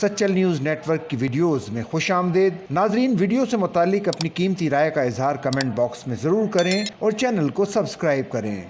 Sachal news network की videos में खुश आमदेद। नाजरीन, वीडियो से मुतालिक अपनी कीमती राय का इजहार कमेंट बॉक्स में ज़रूर करें और चैनल को सब्सक्राइब करें।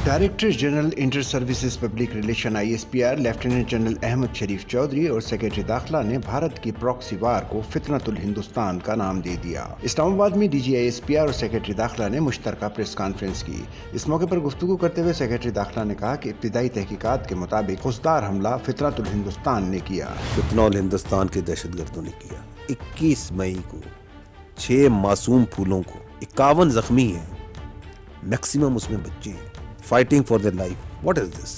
Director general inter services public relation ISPR lieutenant general Ahmed Sharif Chaudhry और सेक्रेटरी दाखिला ने भारत की प्रॉक्सी वार को फितनतुल हिंदुस्तान का नाम दे दिया। इस्लामाबाद में DG ISPR और सेक्रेटरी दाखिला ने मुश्तरका प्रेस कॉन्फ्रेंस की। इस मौके पर गुफ्तगू करते हुए सेक्रेटरी दाखिला ने कहा कि इब्तिदाई तहकीकात के मुताबिक खुसदार हमला फितनतुल हिंदुस्तान ने किया। फितनतुल हिंदुस्तान के दहशतगर्दों ने किया। 21 मई को 6 मासूम फूलों को 51 जख्मी हैं, मैक्सिमम उसमें बच्चे हैं, fighting for their life. What is this?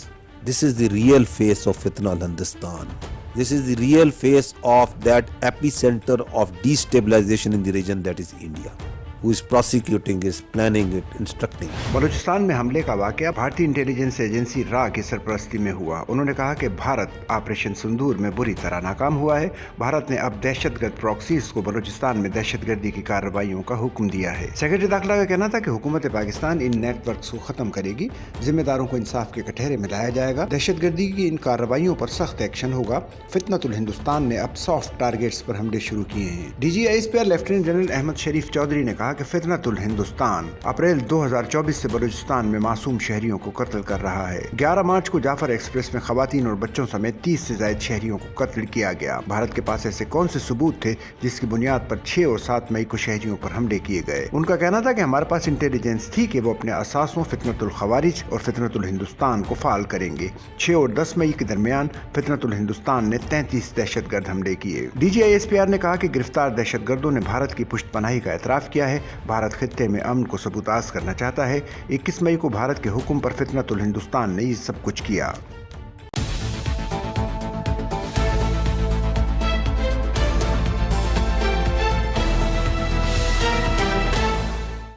This is the real face of Fitna al-Hindustan. This is the real face of that epicenter of destabilization in the region, that is India. Who is prosecuting, is planning it, instructing. Balochistan में हमले का वाकया भारतीय intelligence agency RA की सरपरस्ती में हुआ। उन्होंने कहा कि भारत ऑपरेशन सिंदूर में बुरी तरह नाकाम हुआ है। भारत ने अब दहशतगर्द प्रॉक्सीज को बलूचिस्तान में दहशतगर्दी की कार्रवाइयों का हुक्म दिया है। सेक्रेटरी दाखिला का कहना था कि हुकूमत पाकिस्तान इन नेटवर्क्स को खत्म करेगी, जिम्मेदारों को इंसाफ के कटहरे में लाया जाएगा, दहशतगर्दी की इन कार्रवाइयों पर सख्त एक्शन होगा। फितनतुल हिंदुस्तान ने अब सॉफ्ट टारगेट्स पर हमले शुरू किए हैं। DG ISPR lieutenant general Ahmed Sharif Chaudhry ने कहा कि फितनतुल हिंदुस्तान अप्रैल 2024 से बलूचिस्तान में मासूम शहरियों को कत्ल कर रहा है। 11 मार्च को जाफर एक्सप्रेस में खवातीन और बच्चों समेत 30 से ज्यादा शहरियों को कत्ल किया गया। भारत के पास ऐसे कौन से सबूत थे जिसकी बुनियाद पर 6 और 7 मई को शहरियों पर हमले किए गए? उनका कहना था कि हमारे पास इंटेलिजेंस थी कि वो अपने असासों फितनतुल खवारिज और फितनतुल हिंदुस्तान को फाल करेंगे। 6 और 10 मई के दरमियान फितनतुल हिंदुस्तान ने 33 दहशतगर्द हमले किए। DG ISPR ने कहा कि गिरफ्तार दहशतगर्दों ने भारत की पुष्टपनाही का एतराफ किया है। भारत खित्ते में अमन को सबूताज करना चाहता है। 21 मई को भारत के हुक्म पर फितनतुल हिंदुस्तान ने ये सब कुछ किया।